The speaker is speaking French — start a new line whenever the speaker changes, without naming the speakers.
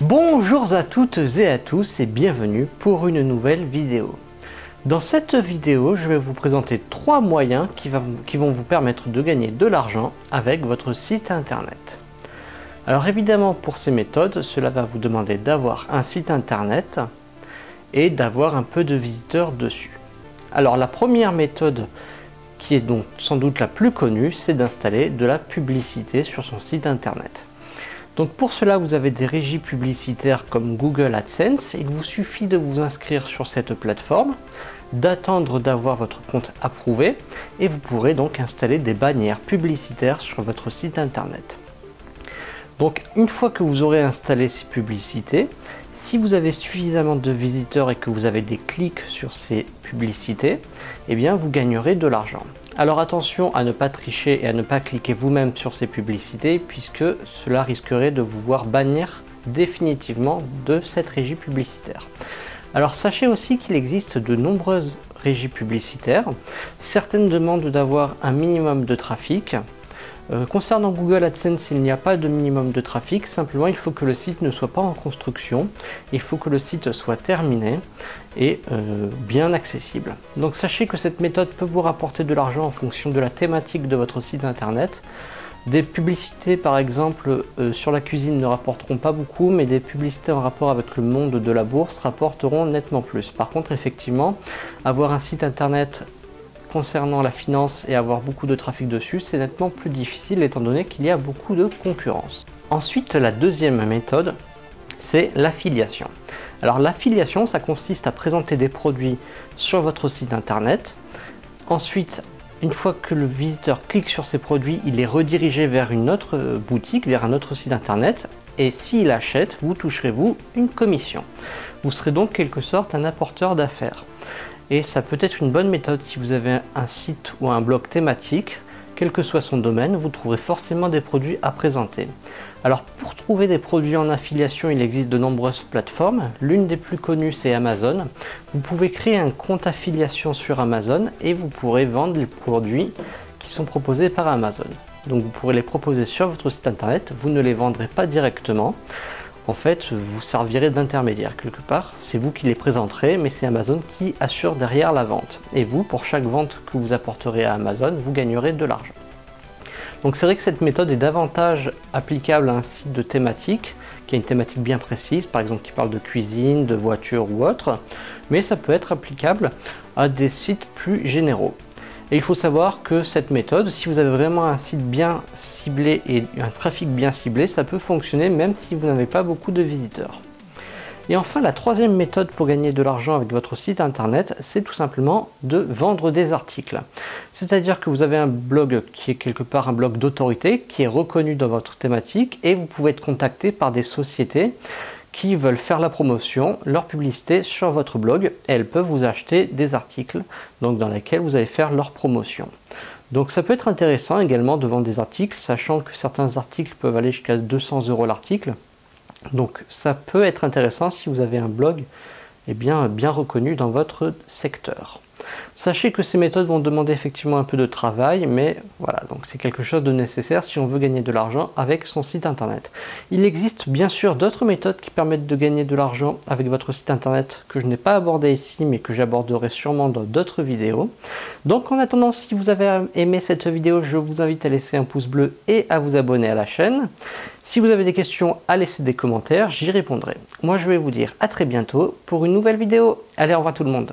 Bonjour à toutes et à tous et bienvenue pour une nouvelle vidéo. Dans cette vidéo, je vais vous présenter 3 moyens qui vont vous permettre de gagner de l'argent avec votre site internet. Alors évidemment, pour ces méthodes, cela va vous demander d'avoir un site internet et d'avoir un peu de visiteurs dessus. Alors la première méthode, qui est donc sans doute la plus connue, c'est d'installer de la publicité sur son site internet. Donc pour cela, vous avez des régies publicitaires comme Google AdSense. Il vous suffit de vous inscrire sur cette plateforme, d'attendre d'avoir votre compte approuvé et vous pourrez donc installer des bannières publicitaires sur votre site internet. Donc une fois que vous aurez installé ces publicités, si vous avez suffisamment de visiteurs et que vous avez des clics sur ces publicités, eh bien vous gagnerez de l'argent. Alors attention à ne pas tricher et à ne pas cliquer vous-même sur ces publicités puisque cela risquerait de vous voir bannir définitivement de cette régie publicitaire. Alors sachez aussi qu'il existe de nombreuses régies publicitaires. Certaines demandent d'avoir un minimum de trafic. Concernant Google AdSense, il n'y a pas de minimum de trafic, simplement il faut que le site ne soit pas en construction, il faut que le site soit terminé et bien accessible. Donc sachez que cette méthode peut vous rapporter de l'argent en fonction de la thématique de votre site internet. Des publicités par exemple sur la cuisine ne rapporteront pas beaucoup, mais des publicités en rapport avec le monde de la bourse rapporteront nettement plus. Par contre, effectivement, avoir un site internet concernant la finance et avoir beaucoup de trafic dessus, c'est nettement plus difficile étant donné qu'il y a beaucoup de concurrence. Ensuite, la deuxième méthode, c'est l'affiliation. Alors l'affiliation, ça consiste à présenter des produits sur votre site internet. Ensuite, une fois que le visiteur clique sur ces produits, il est redirigé vers une autre boutique, vers un autre site internet. Et s'il achète, vous toucherez une commission. Vous serez donc quelque sorte un apporteur d'affaires. Et ça peut être une bonne méthode si vous avez un site ou un blog thématique, quel que soit son domaine, vous trouverez forcément des produits à présenter. Alors pour trouver des produits en affiliation, il existe de nombreuses plateformes. L'une des plus connues, c'est Amazon. Vous pouvez créer un compte affiliation sur Amazon et vous pourrez vendre les produits qui sont proposés par Amazon. Donc vous pourrez les proposer sur votre site internet, vous ne les vendrez pas directement. En fait, vous servirez d'intermédiaire quelque part. C'est vous qui les présenterez, mais c'est Amazon qui assure derrière la vente. Et vous, pour chaque vente que vous apporterez à Amazon, vous gagnerez de l'argent. Donc c'est vrai que cette méthode est davantage applicable à un site de thématique, qui a une thématique bien précise, par exemple qui parle de cuisine, de voiture ou autre, mais ça peut être applicable à des sites plus généraux. Et il faut savoir que cette méthode, si vous avez vraiment un site bien ciblé et un trafic bien ciblé, ça peut fonctionner même si vous n'avez pas beaucoup de visiteurs. Et enfin, la troisième méthode pour gagner de l'argent avec votre site internet, c'est tout simplement de vendre des articles. C'est-à-dire que vous avez un blog qui est quelque part un blog d'autorité, qui est reconnu dans votre thématique et vous pouvez être contacté par des sociétés qui veulent faire la promotion, leur publicité sur votre blog et elles peuvent vous acheter des articles donc dans lesquels vous allez faire leur promotion. Donc ça peut être intéressant également de vendre des articles, sachant que certains articles peuvent aller jusqu'à 200 € l'article. Donc ça peut être intéressant si vous avez un blog bien reconnu dans votre secteur. Sachez que ces méthodes vont demander effectivement un peu de travail, mais voilà, donc c'est quelque chose de nécessaire si on veut gagner de l'argent avec son site internet. Il existe bien sûr d'autres méthodes qui permettent de gagner de l'argent avec votre site internet que je n'ai pas abordé ici, mais que j'aborderai sûrement dans d'autres vidéos. Donc en attendant, si vous avez aimé cette vidéo, je vous invite à laisser un pouce bleu et à vous abonner à la chaîne. Si vous avez des questions, à laisser des commentaires, j'y répondrai. Moi je vais vous dire à très bientôt pour une nouvelle vidéo. Allez, au revoir tout le monde.